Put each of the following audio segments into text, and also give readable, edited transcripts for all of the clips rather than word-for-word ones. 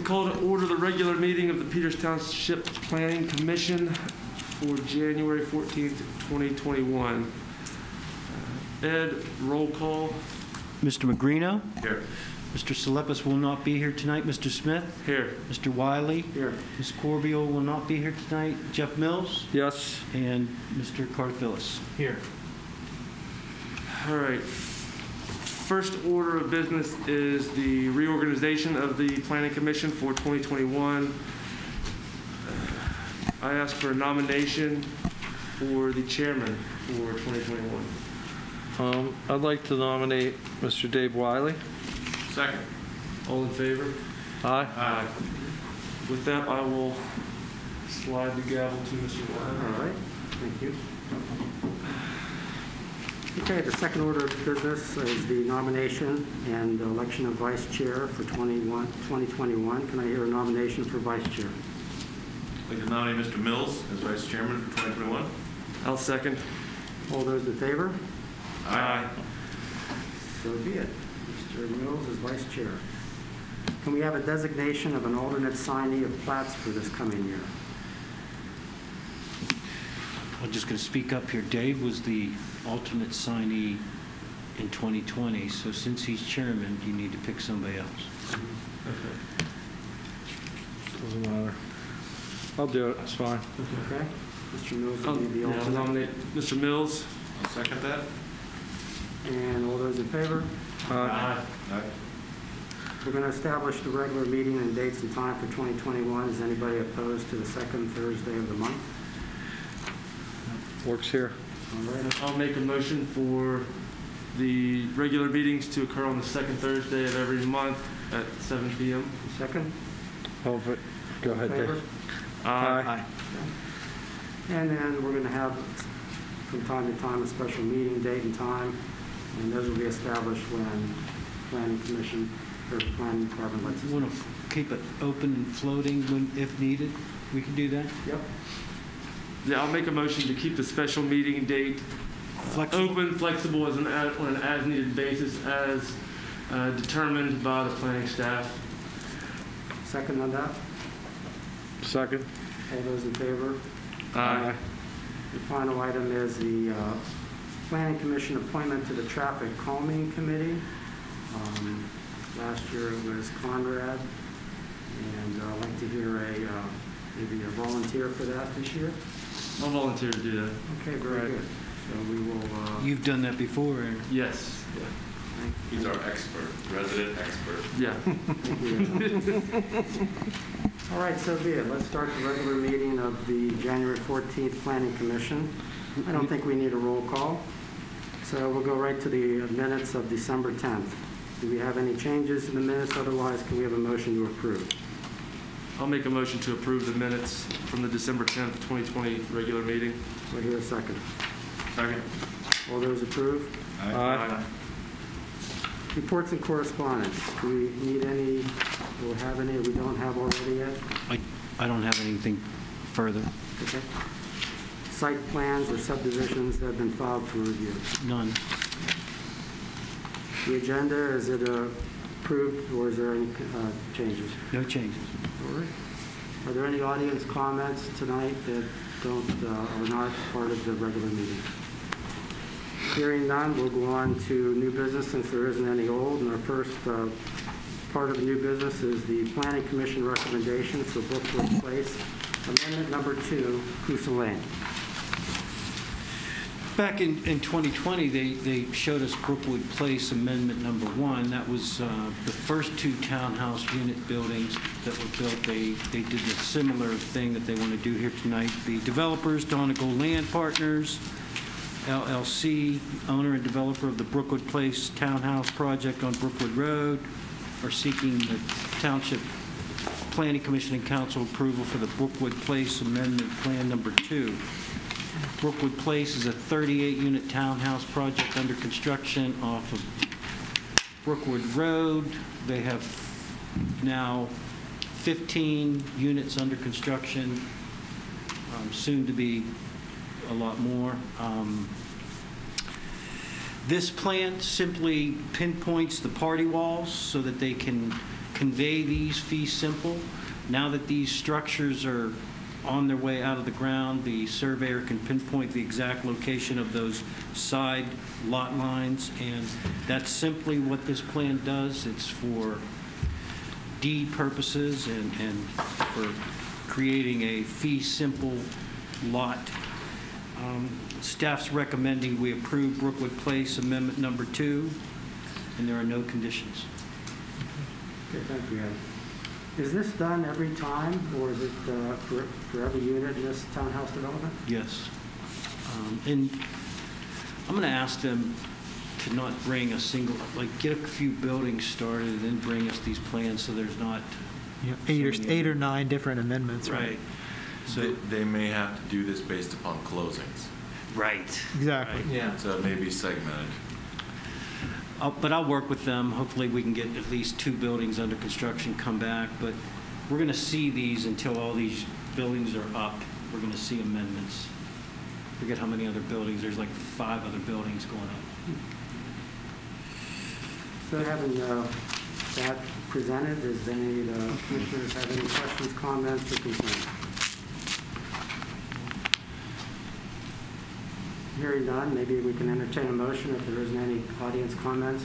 call to order the regular meeting of the Peters Township Planning Commission for January 14th, 2021. Ed, roll call. Mr. Magrino? Here. Mr. Salepis will not be here tonight. Mr. Smith? Here. Mr. Wiley? Here. Ms. Corbiel will not be here tonight. Jeff Mills? Yes. And Mr. Carthillis? Here. All right. First order of business is the reorganization of the Planning Commission for 2021. I ask for a nomination for the chairman for 2021. I'd like to nominate Mr. Dave Wiley. Second. All in favor? Aye. Aye. With that, I will slide the gavel to Mr. Wiley. All right, thank you. Okay, the second order of business is the nomination and election of vice chair for 2021. Can I hear a nomination for vice chair? I'd like to nominate Mr. Mills as vice chairman for 2021. I'll second. All those in favor? Aye. So be it. Mr. Mills is vice chair. Can we have a designation of an alternate signee of plats for this coming year? I'm just going to speak up here. Dave was the alternate signee in 2020, so since he's chairman, you need to pick somebody else. Doesn't matter. I'll do it. It's fine. Okay. Mr. Mills will be the I'll alternate. nominate Mr. Mills. I'll second that. And all those in favor? Aye. Aye. We're going to establish the regular meeting and dates and time for 2021. Is anybody opposed to the second Thursday of the month? Works here. All right. I'll make a motion for the regular meetings to occur on the second Thursday of every month at 7 p.m. Second? Hold it. Go ahead, Favor? Dave. Aye. And then we're going to have, from time to time, a special meeting, date and time, and those will be established when Planning Commission or Planning Department lets us. You want to keep it open and floating when, if needed? We can do that? Yep. Yeah, I'll make a motion to keep the special meeting date Flexible? open, flexible on an as-needed basis as determined by the planning staff. Second on that? Second. All those in favor? Aye. The final item is the Planning Commission appointment to the Traffic Calming Committee. Last year it was Conrad, and I'd like to hear maybe a volunteer for that this year. I'll volunteer to do that. Okay, very good. So we will. You've done that before, Aaron. Yes. Yeah. He's our expert, resident expert. Yeah. All right, so be it. Let's start the regular meeting of the January 14th Planning Commission. I don't think we need a roll call. So we'll go right to the minutes of December 10th. Do we have any changes in the minutes? Otherwise, can we have a motion to approve? I'll make a motion to approve the minutes from the December 10th, 2020 regular meeting. We'll hear a second. Second. All those approve? Aye. Reports and correspondence. Do we need any or have any we don't have already yet? I don't have anything further. Okay. Site plans or subdivisions that have been filed for review. None. The agenda, is it approved or is there any changes? No changes. All right. Are there any audience comments tonight that are not part of the regular meeting? Hearing none, we'll go on to new business since there isn't any old. And our first part of the new business is the Planning Commission recommendation for Brookwood Place, Amendment Number 2, Kousa Lane. Back in 2020, they showed us Brookwood Place Amendment Number 1. That was the first two townhouse unit buildings that were built. They did a similar thing that they want to do here tonight. The developers, Donegal Land Partners, LLC, owner and developer of the Brookwood Place Townhouse Project on Brookwood Road, are seeking the Township Planning Commission and Council approval for the Brookwood Place Amendment Plan Number 2. Brookwood Place is a 38-unit townhouse project under construction off of Brookwood Road. They have now 15 units under construction, soon to be a lot more. This plan simply pinpoints the party walls so that they can convey these fee simple. Now that these structures are on their way out of the ground, the surveyor can pinpoint the exact location of those side lot lines, and that's simply what this plan does. It's for deed purposes and for creating a fee simple lot. Staff's recommending we approve Brookwood Place Amendment Number 2, and there are no conditions. Okay, thank you, Ed. Is this done every time, or is it for every unit in this townhouse development? Yes. And I'm going to ask them to not bring a single, like get a few buildings started and then bring us these plans so there's not eight or nine different amendments, right? So They may have to do this based upon closings, right. Exactly. Right. Yeah. so it may be segmented. But I'll work with them. Hopefully we can get at least 2 buildings under construction, come back. But we're going to see these until all these buildings are up. We're going to see amendments. Forget how many other buildings. There's like 5 other buildings going up. So having that presented, does any commissioners have any questions, comments, or concerns? Hearing none, maybe we can entertain a motion if there isn't any audience comments.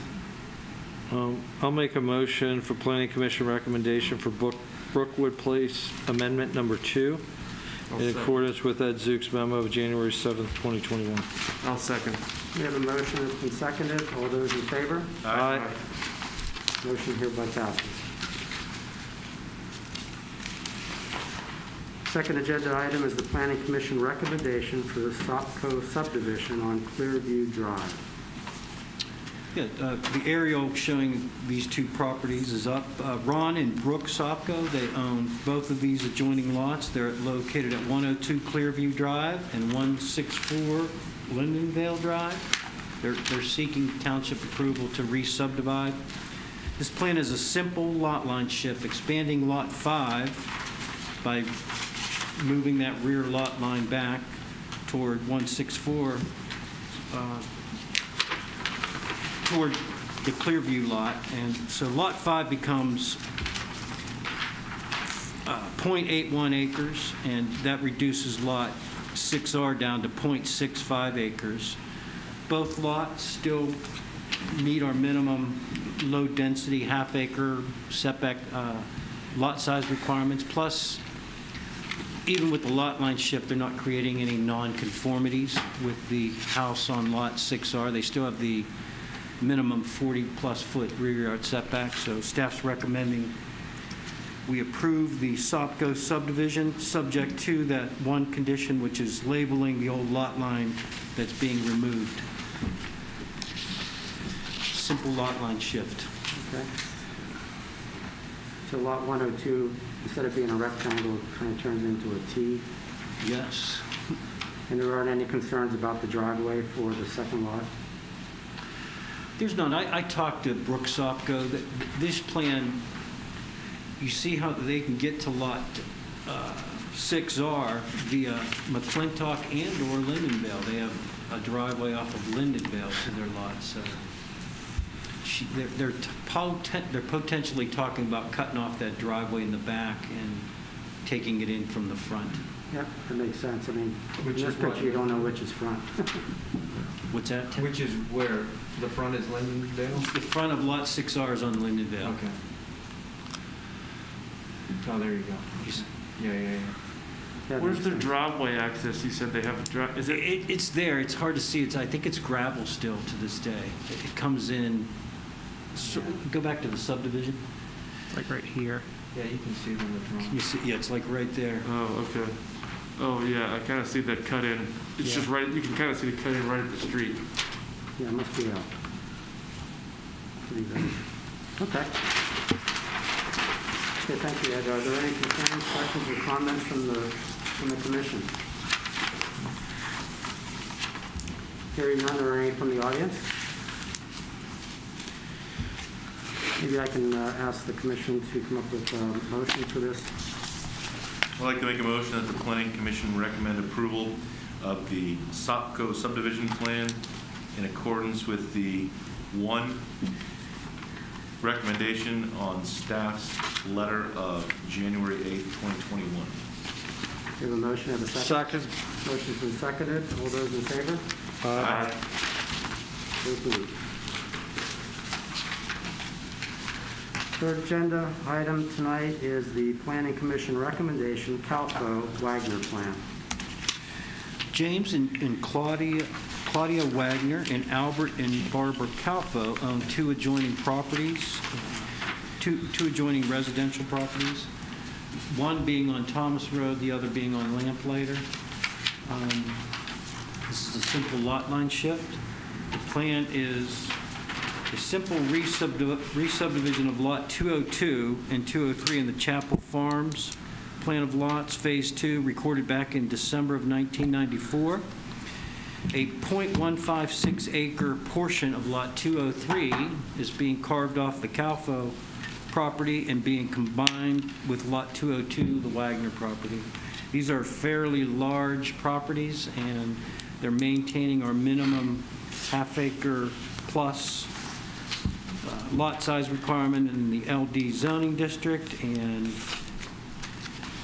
I'll make a motion for Planning Commission recommendation for Brookwood Place Amendment Number 2 in accordance with Ed Zook's memo of January 7th, 2021. I'll second. We have a motion that's been seconded. All those in favor? Aye. Motion hereby passes. Second agenda item is the Planning Commission recommendation for the Sopko subdivision on Clearview Drive. Yeah, the aerial showing these 2 properties is up. Ron and Brooke Sopko, they own both of these adjoining lots. They're located at 102 Clearview Drive and 164 Lindenvale Drive. They're seeking township approval to re-subdivide. This plan is a simple lot line shift, expanding Lot 5 by moving that rear lot line back toward 164, toward the Clearview lot. And so Lot 5 becomes 0.81 acres, and that reduces Lot 6R down to 0.65 acres. Both lots still meet our minimum low density half-acre setback lot size requirements, plus even with the lot line shift, they're not creating any non-conformities with the house on Lot 6R. They still have the minimum 40-plus foot rear yard setback. So staff's recommending we approve the Sopko subdivision, subject to that one condition, which is labeling the old lot line that's being removed. Simple lot line shift. Okay. So lot 102, instead of being a rectangle, kind of turns into a T. Yes. And there aren't any concerns about the driveway for the second lot? There's none. I talked to Brooke Sopko. This plan, you see how they can get to lot 6R via McClintock and or Lindenvale. They have a driveway off of Lindenvale to their lot. So they're potentially talking about cutting off that driveway in the back and taking it in from the front. Yep, that makes sense. I mean, in this picture, you don't know which is front. What's that, Tim? Which is where? The front is Lindenvale? The front of lot 6R is on Lindenvale. Okay. Oh, there you go. Yeah. That Where's makes their sense. driveway access? You said they have a drive. Is it? It's there. It's hard to see. I think it's gravel still to this day. It comes in. Go back to the subdivision. It's like right here. Yeah, you can see them in the You see, yeah, it's like right there. Oh, okay. Oh, yeah, I kind of see that cut in. It's Yeah. just right, you can kind of see the cut in right at the street. Yeah, it must be out. Pretty good. Okay. Okay, thank you, Ed. Are there any concerns, questions, or comments from the commission? Hearing none, are there any from the audience? Maybe I can ask the commission to come up with a motion for this. I'd like to make a motion that the Planning Commission recommend approval of the Sopko subdivision plan in accordance with the 1 recommendation on staff's letter of January 8th, 2021. We have a motion, have a second? Second. Motion's been seconded. All those in favor? Aye. So moved. Third agenda item tonight is the Planning Commission recommendation, Calfo Wagner plan. James and Claudia Wagner and Albert and Barbara Calfo own two adjoining properties, two adjoining residential properties, one being on Thomas Road, the other being on Lampliter. This is a simple lot line shift. The plan is a simple re-subdivision of Lot 202 and 203 in the Chapel Farms Plan of Lots, Phase 2, recorded back in December of 1994. A .156 acre portion of Lot 203 is being carved off the Calfo property and being combined with Lot 202, the Wagner property. These are fairly large properties, and they're maintaining our minimum half-acre plus lot size requirement in the LD zoning district, and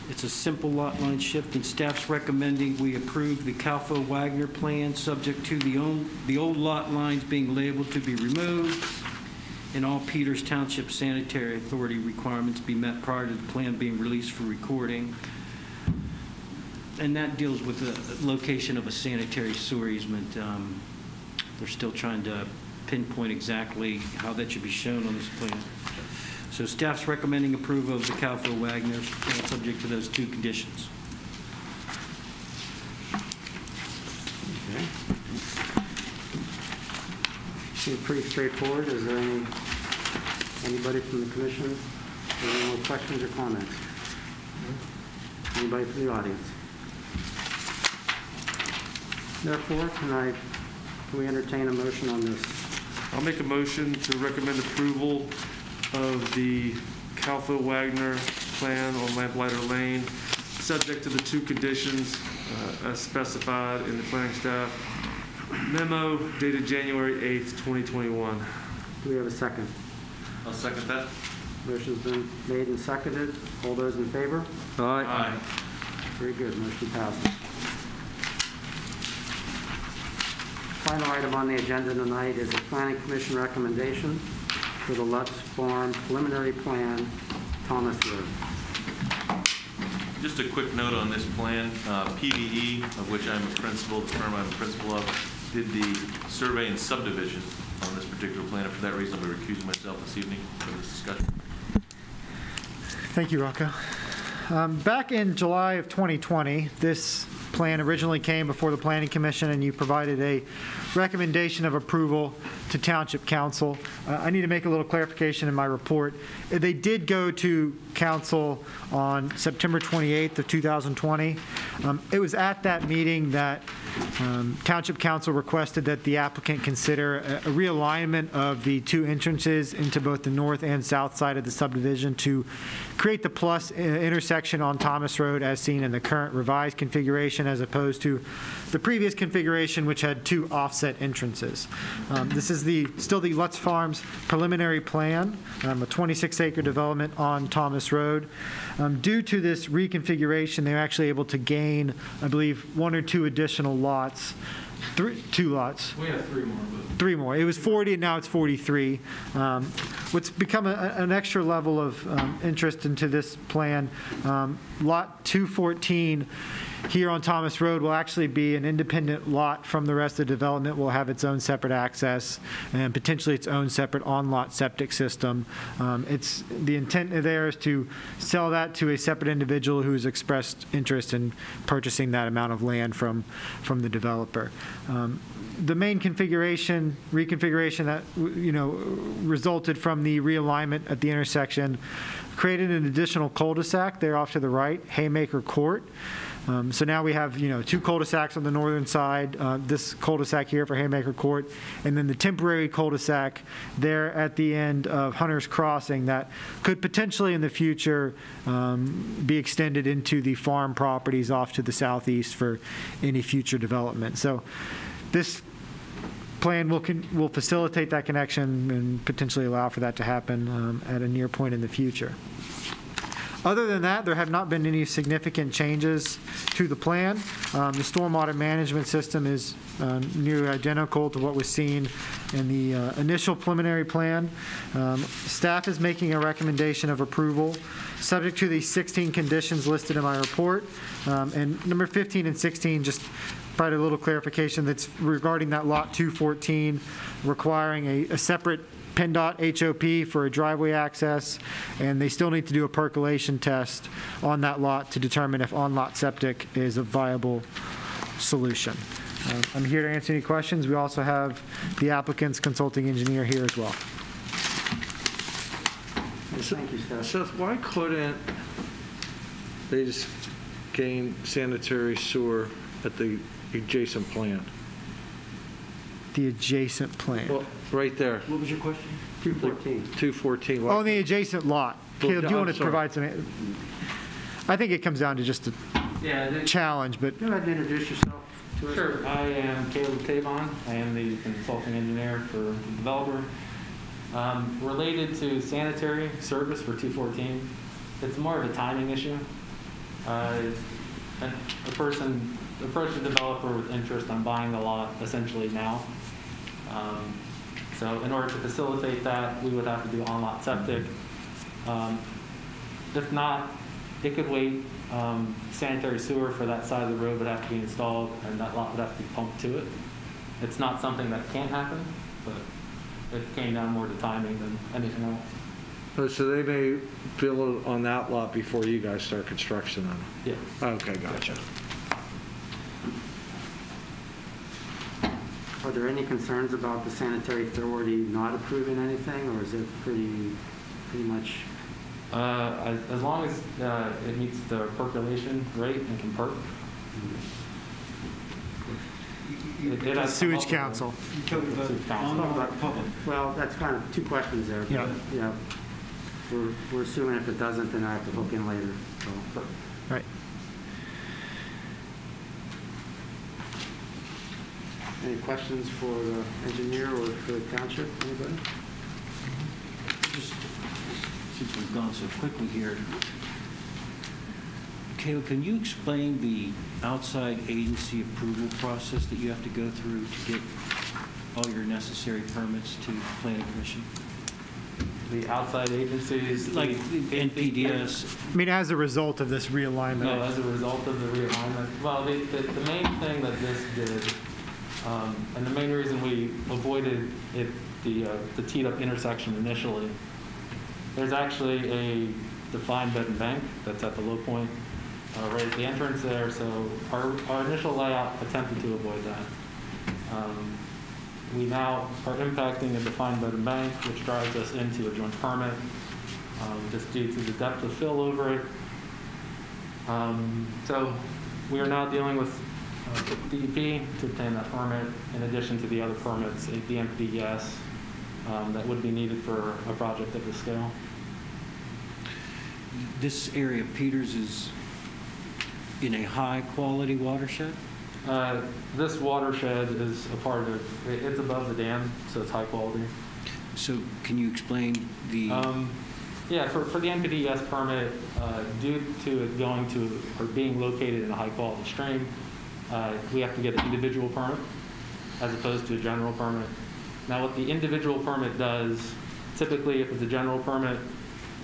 it's a simple lot line shift, and staff's recommending we approve the Calfo Wagner plan subject to the old lot lines being labeled to be removed and all Peters Township Sanitary Authority requirements be met prior to the plan being released for recording. And that deals with the location of a sanitary sewer easement. They're still trying to pinpoint exactly how that should be shown on this plan. So staff's recommending approval of the Calfo Wagner plan subject to those two conditions. Okay. Seems pretty straightforward. Is there anybody from the commission? Are there any more questions or comments? Anybody from the audience? Therefore, can we entertain a motion on this? I'll make a motion to recommend approval of the Calfo Wagner plan on Lampliter Lane, subject to the two conditions as specified in the planning staff memo dated January 8th, 2021. Do we have a second? I'll second that. Motion's been made and seconded. All those in favor? Aye. Very good. Motion passes. Final item on the agenda tonight is a Planning Commission recommendation for the Lutz Farm preliminary plan, Thomas Road. Just a quick note on this plan. PVE, of which I'm a principal, the firm I'm a principal of, did the survey and subdivision on this particular plan, and for that reason I'll be recusing myself this evening for this discussion. Thank you, Rocco. Back in July of 2020, this plan originally came before the Planning Commission, and you provided a recommendation of approval to Township Council. I need to make a little clarification in my report. They did go to Council on September 28th of 2020. It was at that meeting that Township Council requested that the applicant consider a realignment of the two entrances into both the north and south side of the subdivision to create the plus intersection on Thomas Road as seen in the current revised configuration, as opposed to the previous configuration, which had two offset entrances. This is still the Lutz Farms preliminary plan, a 26-acre development on Thomas Road. Due to this reconfiguration, they're actually able to gain, I believe, one or two additional lots. Two lots. We have three more. Three more. It was 40, and now it's 43. What's become an extra level of interest into this plan, Lot 214 here on Thomas Road will actually be an independent lot from the rest of the development. Will have its own separate access and potentially its own separate on-lot septic system. It's the intent there is to sell that to a separate individual who has expressed interest in purchasing that amount of land from the developer. The main reconfiguration that resulted from the realignment at the intersection created an additional cul-de-sac there off to the right, Haymaker Court. So now we have, two cul-de-sacs on the northern side, this cul-de-sac here for Haymaker Court, and then the temporary cul-de-sac there at the end of Hunter's Crossing that could potentially in the future be extended into the farm properties off to the southeast for any future development. So this plan will facilitate that connection and potentially allow for that to happen at a near point in the future. Other than that, there have not been any significant changes to the plan. The stormwater management system is nearly identical to what was seen in the initial preliminary plan. Staff is making a recommendation of approval, subject to the 16 conditions listed in my report. And number 15 and 16, just provide a little clarification that's regarding that lot 214, requiring a separate PennDOT HOP for a driveway access, and they still need to do a percolation test on that lot to determine if on-lot septic is a viable solution. I'm here to answer any questions. We also have the applicant's consulting engineer here as well. Thank you, Seth. Seth, why couldn't they just gain sanitary sewer at the adjacent plant? The adjacent plant. Well, right there, What was your question? 214. 214. Oh, the adjacent lot. Caleb, do you I'm want to sorry. provide some? I think it comes down to just a Yeah, challenge, but Go ahead and introduce yourself to us. sure. I am Caleb Tavon. I am the consulting engineer for the developer. Related to sanitary service for 214, it's more of a timing issue. A person approached the developer with interest on buying the lot essentially now. So in order to facilitate that, we would have to do on-lot septic. If not, it could wait. Sanitary sewer for that side of the road would have to be installed, and that lot would have to be pumped to it. It's not something that can't happen, but it came down more to timing than anything else. Oh, so they may build on that lot before you guys start construction on it? Yeah. Okay, gotcha. Are there any concerns about the sanitary authority not approving anything, or is it pretty much? As long as it meets the percolation rate and can perk. It has come Sewage up with council. Sewage council. Public. Well, that's kind of two questions there. Yeah. Yeah. We're assuming if it doesn't, then I have to hook in later. So. right. Any questions for the engineer or for the township? Anybody? Just since we've gone so quickly here, Caleb, can you explain the outside agency approval process that you have to go through to get all your necessary permits to the planning commission? The outside agencies, Like NPDS? I mean, as a result of this realignment. No, as a result of the realignment. Well, the main thing that this did, and the main reason we avoided it, the teed up intersection initially, there's actually a defined bed and bank that's at the low point right at the entrance there. So our initial layout attempted to avoid that. We now are impacting a defined bed and bank, which drives us into a joint permit, just due to the depth of fill over it. So we are now dealing with DEP to obtain that permit, in addition to the other permits, the MPDS, that would be needed for a project of this scale. This area, Peters, is in a high-quality watershed? This watershed is a part of, it's above the dam, so it's high quality. So can you explain the... Yeah, for the NPDES permit, due to it going to, or being located in a high-quality stream, we have to get an individual permit as opposed to a general permit. Now, what the individual permit does, typically if it's a general permit,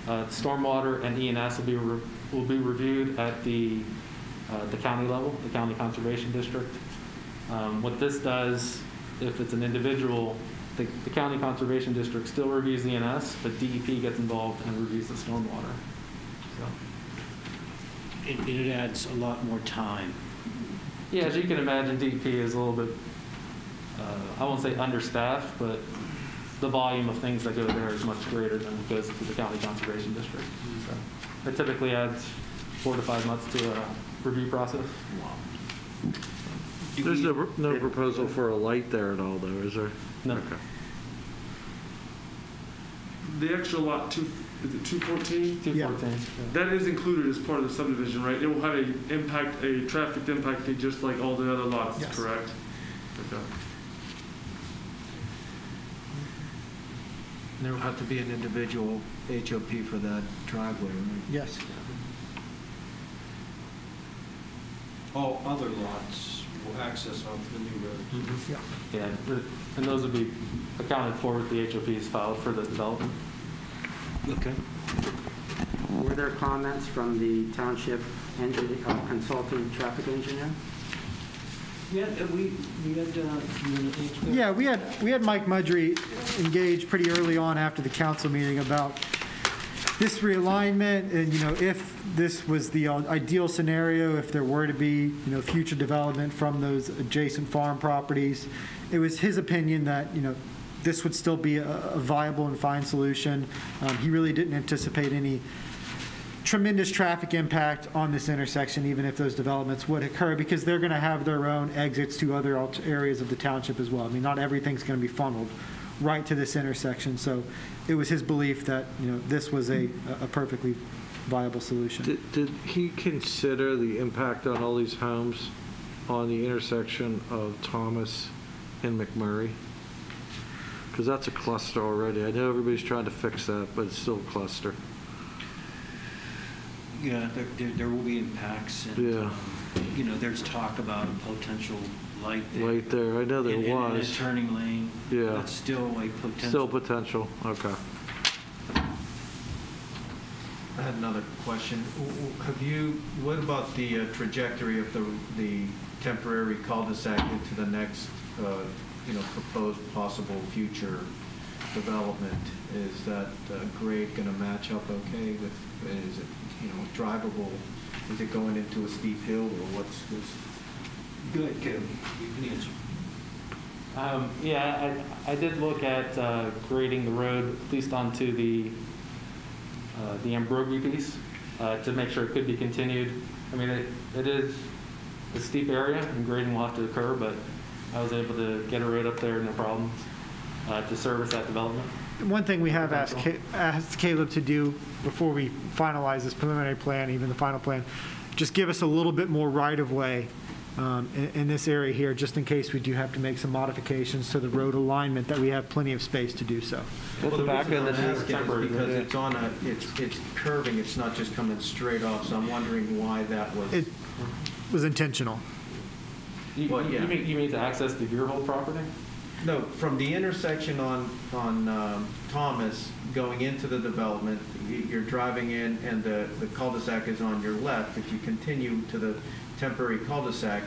stormwater and E&S will be reviewed at the county level, the county conservation district. What this does, if it's an individual, the county conservation district still reviews the E&S, but DEP gets involved and reviews the stormwater. So. It adds a lot more time. Yeah, as you can imagine, DEP is a little bit, I won't say understaffed, but the volume of things that go there is much greater than it goes to the county conservation district. So it typically adds 4 to 5 months to a review process. Wow. There's no proposal for a light there at all, though, is there? No. Okay. The extra lot, is it 214? 214. Yeah. That is included as part of the subdivision, right? It will have a traffic impact fee just like all the other lots, Yes. correct? Okay. There will have to be an individual HOP for that driveway, right? Yes. All other lots will access onto the new road. Yeah, and those would be accounted for with the HOPs filed for the development. Okay. Were there comments from the township consultant traffic engineer? Yeah, we had, Yeah, we had Mike Mudry engaged pretty early on after the council meeting about this realignment, and, if this was the ideal scenario, if there were to be, future development from those adjacent farm properties, it was his opinion that, this would still be a viable and fine solution. He really didn't anticipate any tremendous traffic impact on this intersection, even if those developments would occur, because they're going to have their own exits to other areas of the township as well. I mean, not everything's going to be funneled right to this intersection. So it was his belief that, this was a perfectly viable solution. Did he consider the impact on all these homes on the intersection of Thomas and McMurray? Because that's a cluster already. I know everybody's trying to fix that, but it's still a cluster. yeah, there will be impacts. And, Yeah. There's talk about a potential light there. Right there, I know there in a was. turning lane. Yeah. That's still a potential. Still potential, okay. I had another question. What about the trajectory of the temporary cul-de-sac into the next, proposed possible future development? Is that grade going to match up okay with, is it, drivable? Is it going into a steep hill, or what's this? Go ahead, Kevin. You can answer. Yeah, I did look at grading the road, at least onto the Ambrogi piece, to make sure it could be continued. I mean, it is a steep area, and grading will have to occur, but I was able to get a road up there, no problems, to service that development. One thing we have asked Caleb to do before we finalize this preliminary plan, even the final plan, just give us a little bit more right-of-way in this area here, just in case we do have to make some modifications to the road alignment, that we have plenty of space to do so. Well, the back of the because it's on it's curving. It's not just coming straight off. So I'm wondering why that was. It was intentional. You mean to access the Gearhold property? No, from the intersection on Thomas going into the development, you're driving in, and the cul-de-sac is on your left. If you continue to the temporary cul-de-sac,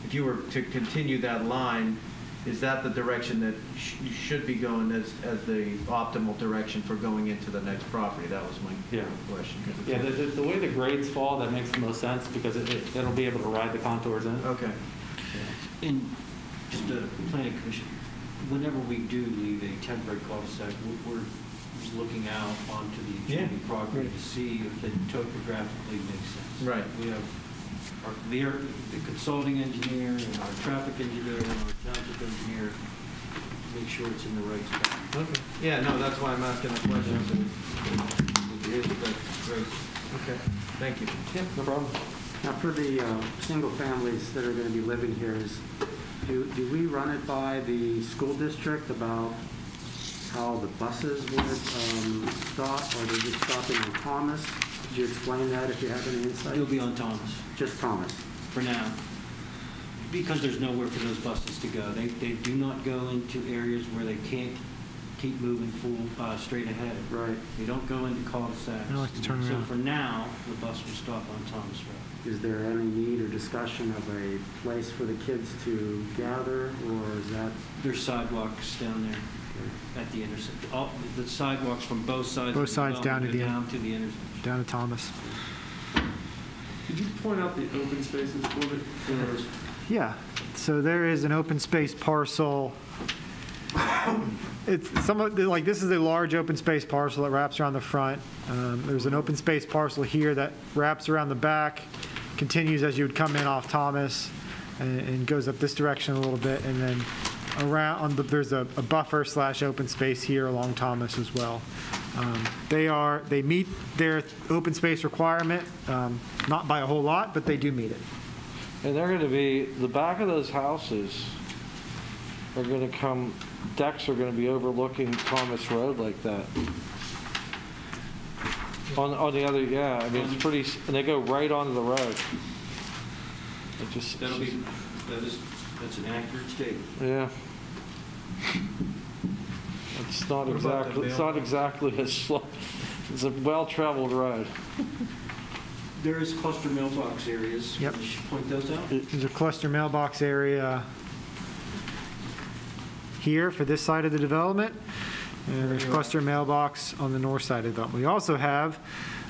if you were to continue that line, is that the direction that you should be going as the optimal direction for going into the next property? That was my question. Yeah, the way the grades fall, that makes the most sense, because it'll be able to ride the contours in. Okay. And just the planning commission, whenever we do leave a temporary cul-de-sac, we're just looking out onto the adjoining property to see if it topographically makes sense. Right. We have the consulting engineer and our traffic engineer and our township engineer to make sure it's in the right spot. Okay. Yeah, no, that's why I'm asking the questions. And it is great. Okay. Thank you. Yeah, no problem. Now, for the single families that are going to be living here, do we run it by the school district about how the buses would stop, or they just stopping in Thomas? Could you explain that if you have any insight? It'll be on Thomas Just Thomas. for now, because there's nowhere for those buses to go. They do not go into areas where they can't keep moving full straight ahead. Right. They don't go into cul-de-sacs. They don't like to turn So around. for now, the bus will stop on Thomas Road. Is there any need or discussion of a place for the kids to gather, or is that? There's sidewalks down there at the intersection. All the sidewalks from both sides. Both of the sides down to development the go end. down to the intersection. Down to Thomas. Could you point out the open spaces for me? Yeah, so there is an open space parcel. It's this is a large open space parcel that wraps around the front. There's an open space parcel here that wraps around the back, continues as you would come in off Thomas, and goes up this direction a little bit, and then around there's a buffer / open space here along Thomas as well. They meet their open space requirement, not by a whole lot, but they do meet it. And they're going to be, the back of those houses are going to come, decks are going to be overlooking Thomas Road like that. On the other, yeah, I mean, it's pretty, and they go right onto the road. It just, That's an accurate statement. yeah. It's not exactly a slow, it's a well-traveled road. There is cluster mailbox areas. Yep. We should point those out. There's a cluster mailbox area here for this side of the development, and there's cluster mailbox on the north side of the development. We also have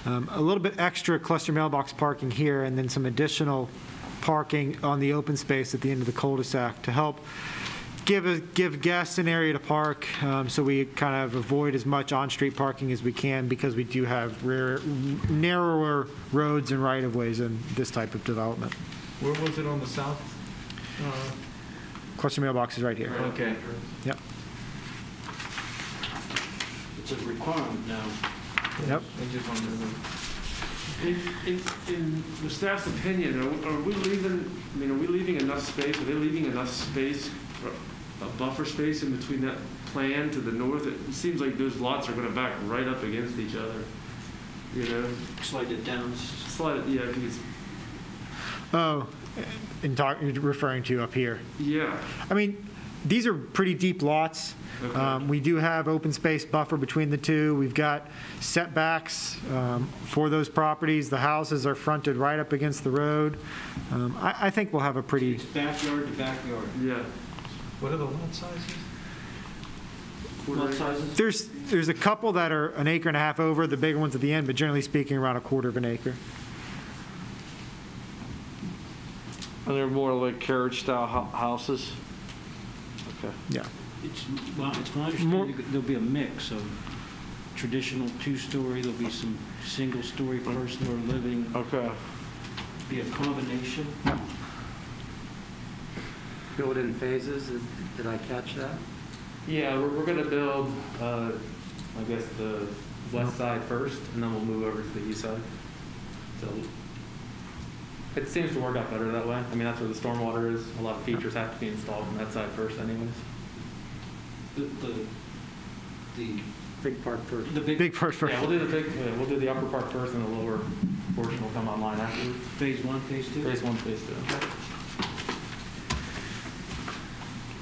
a little bit extra cluster mailbox parking here, and then some additional parking on the open space at the end of the cul-de-sac to help give guests an area to park, so we kind of avoid as much on-street parking as we can, because we do have narrower roads and right-of-ways in this type of development. Where was it on the south? Cluster mailbox is right here. Okay. Yep. It's a requirement now. Yep. I just wanted to know. In the staff's opinion, are we leaving enough space? Are they leaving enough space, for a buffer space in between that plan to the north? It seems like those lots are going to back right up against each other. You know, Slide it down. slide it. Yeah, because Oh, you're referring to up here. yeah. I mean, these are pretty deep lots. Okay. We do have open space buffer between the two. We've got setbacks for those properties. The houses are fronted right up against the road. I think we'll have a pretty, It's backyard to backyard. Yeah. What are the lot sizes? Lot sizes? there's a couple that are an acre and a half over, the bigger ones at the end, but generally speaking, around a quarter of an acre. And they're more like carriage-style houses? Okay. Yeah. It's my understanding that there'll be a mix of traditional two-story, there'll be some single-story personal or living, Okay. be a combination. Build in phases, did I catch that? Yeah, we're going to build, I guess, the west side first, and then we'll move over to the east side. So it seems to work out better that way. I mean, that's where the stormwater is. A lot of features have to be installed on that side first anyways. The Big part first. Big part first. Yeah, we'll do the upper part first, and the lower portion will come online afterwards. phase one, phase two? Phase one, phase two.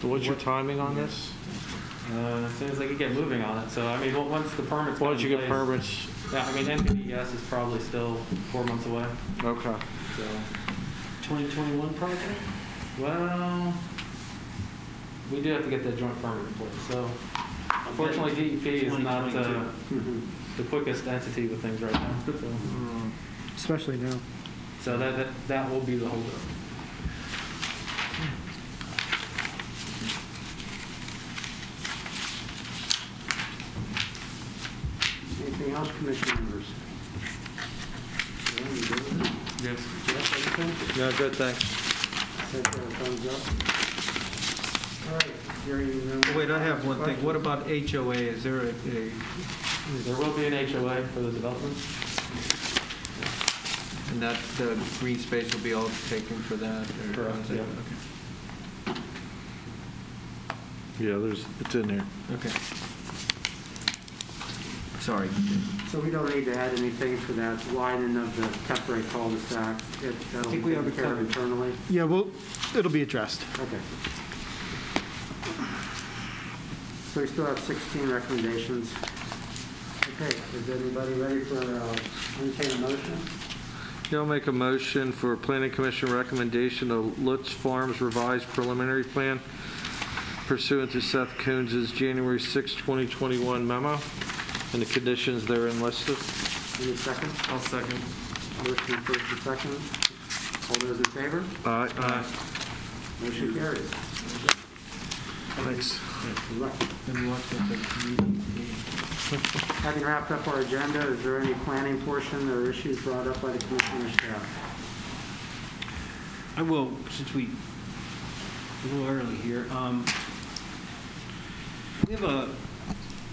So what's your timing on this? As soon as I can get moving on it. So, I mean, once the permits Why don't you come get in place- permits? Yeah, I mean, NPDES is probably still 4 months away. Okay. So, 2021 project? well, we do have to get that joint permit in place. So, unfortunately, DEP is not 2022. the quickest entity with things right now. Especially now. So that will be the holdup. Anything else, commission members? Yeah, you good with it? Yes. Jeff, anything? Yeah, good, thanks. Take a thumbs up. All right, hearing no more Wait, I have one thing. questions. What about HOA? Is there a There will be an HOA for the development. and that the green space will be all taken for that? Or Correct, yeah. Yeah, it's in there. Okay. Sorry. So we don't need to add anything for that widening of the temporary cul-de-sac? That'll think we have be it taken care of covered. internally? Yeah, well, it'll be addressed. Okay. So we still have 16 recommendations. Okay, is everybody ready for entertain a motion? Yeah, I'll make a motion for Planning Commission recommendation of Lutz Farms revised preliminary plan pursuant to Seth Coons' January 6, 2021 memo and the conditions therein listed. Any second? I'll second. Motion first and second. All those in favor? Aye. Motion carries. Thanks. Good luck. Then what is the meeting? Having wrapped up our agenda, is there any planning portion or issues brought up by the commission or staff? I will, since we, a little early here. We have a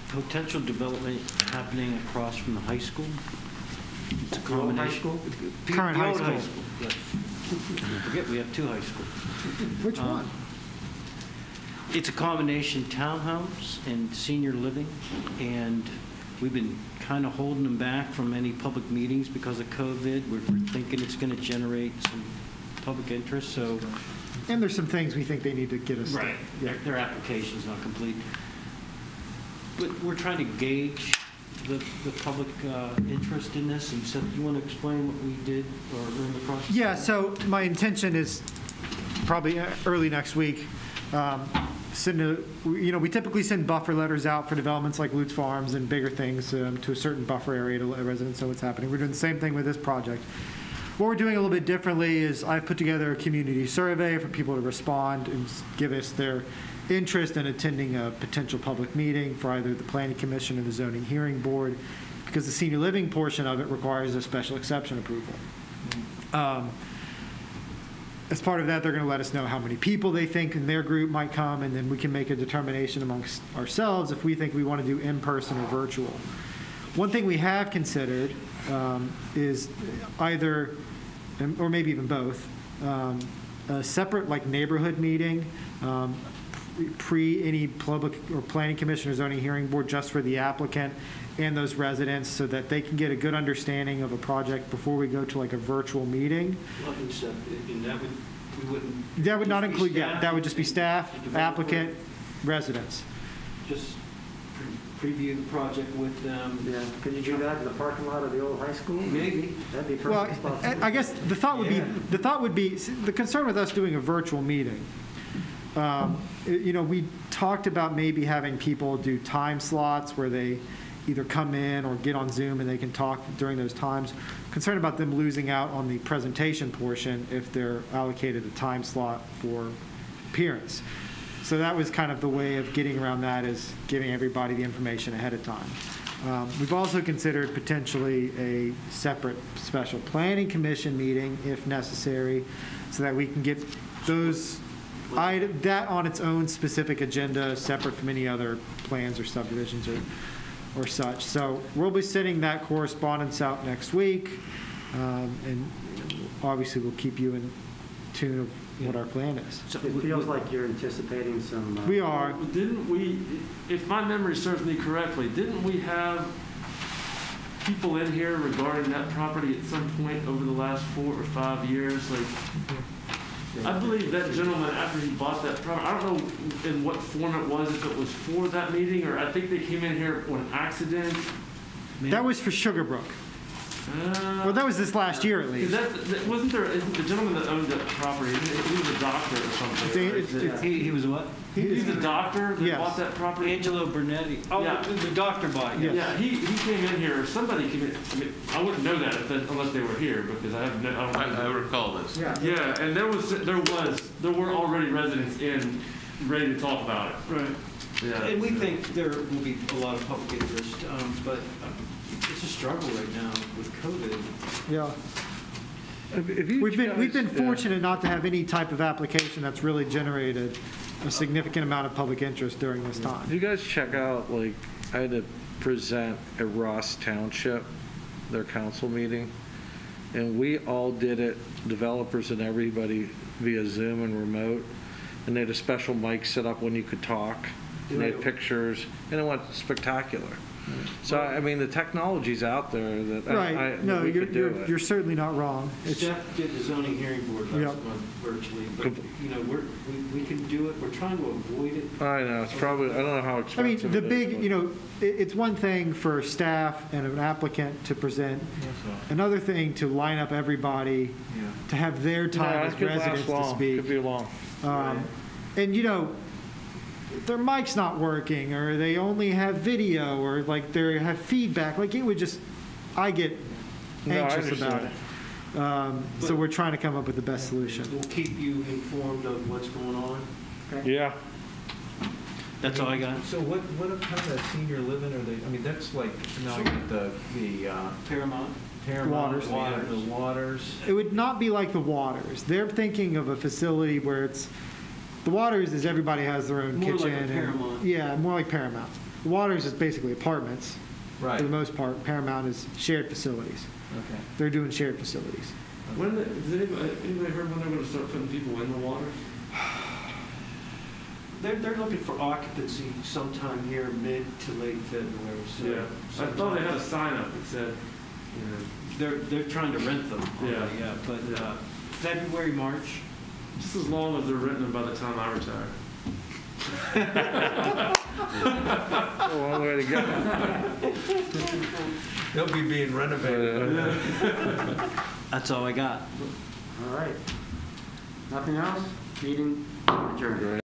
potential development happening across from the high school. It's a The old high combination. school? Current The high old school. Yes. I forget, we have two high schools. Which one? It's a combination townhouse and senior living, and we've been kind of holding them back from any public meetings because of COVID. We're thinking it's going to generate some public interest, so. And there's some things we think they need to get us. Right. Yeah. Their application's not complete. But we're trying to gauge the public interest in this. And so you want to explain what we did or are in the process? Yeah, so my intention is probably early next week. We typically send buffer letters out for developments like Lutz Farms and bigger things to a certain buffer area to let residents know what's happening. We're doing the same thing with this project. What we're doing a little bit differently is I've put together a community survey for people to respond and give us their interest in attending a potential public meeting for either the Planning Commission or the Zoning Hearing Board, because the senior living portion of it requires a special exception approval. As part of that, they're going to let us know how many people they think in their group might come, and then we can make a determination amongst ourselves if we think we want to do in-person or virtual. One thing we have considered is either, or maybe even both, a separate like neighborhood meeting pre any public or planning commission or zoning hearing board just for the applicant and those residents so that they can get a good understanding of a project before we go to like a virtual meeting. And That would not include, staff, that would just be staff, applicant, residents. Just preview the project with them. Yeah, can you do that in the parking lot of the old high school? Maybe. That'd be Well, perfect spot. I guess the thought would be, the concern with us doing a virtual meeting, we talked about maybe having people do time slots where they either come in or get on Zoom and they can talk during those times. Concerned about them losing out on the presentation portion if they're allocated a time slot for appearance. So that was kind of the way of getting around that, is giving everybody the information ahead of time. We've also considered potentially a separate special planning commission meeting if necessary, so that we can get that on its own specific agenda, separate from any other plans or subdivisions or such. So we'll be sending that correspondence out next week, and obviously we'll keep you in tune of what our plan is. So it feels like you're anticipating some... We are. Didn't we, if my memory serves me correctly, didn't we have people in here regarding that property at some point over the last 4 or 5 years? Like, I believe that gentleman, after he bought that property, I don't know in what form it was, if it was for that meeting, or I think they came in here on accident. That was for Sugarbrook. Well, that was this last year at least. Wasn't there, the gentleman that owned that property, he was a doctor or something, right? He was what? He's the doctor that Yes. bought that property? Angelo Bernetti. Oh, Yeah. the doctor bought it. Yes. Yeah, he came in here, or somebody came in, I wouldn't know that unless they were here, because I don't recall this. Yeah. Yeah, and there were already residents in, ready to talk about it. Right. Yeah. And we think there will be a lot of public interest, but it's a struggle right now with COVID. Yeah. If you We've been guys- fortunate not to have any type of application that's really generated a significant amount of public interest during this If time. you guys check out, like, I had to present at Ross Township, their council meeting, and we all did it, developers and everybody, via Zoom and remote, and they had a special mic set up when you could talk, and they had pictures, and it went spectacular. So, I mean, the technology's out there that Right. No, we could do it. you're certainly not wrong. Steph did the zoning hearing board last Yep. month virtually, but, we can do it. We're trying to avoid it. I know, it's probably, I don't know how I expensive mean, the it big, is, it's one thing for staff and an applicant to present, another thing to line up everybody, to have their but- time No, as it could last residents to long. speak. Could be long. And, their mic's not working, or they only have video, or like they have feedback, like it would just, I get No, I anxious about it. So we're trying to come up with the best solution. We'll keep you informed of what's going on. Yeah. That's all I got. So what kind of senior living are they, I mean, that's like, now you got the Paramount. Waters. The Waters. It would not be like the Waters. They're thinking of a facility where the Waters is everybody has their own More like kitchen. a and- Paramount. Yeah, more like Paramount. The Waters is basically apartments. Right. For the most part, Paramount is shared facilities. Okay. They're doing shared facilities. Has anybody heard when they're going to start putting people in the water? They're looking for occupancy sometime here, mid to late February, so. Yeah, I thought they had a sign up that said, you know, They're trying to rent them. Yeah. Yeah, but Yeah. February, March. just as long as they're renting them by the time I retire. A long way to go. They'll be being renovated. That's all I got. All right. Nothing else? Meeting adjourned.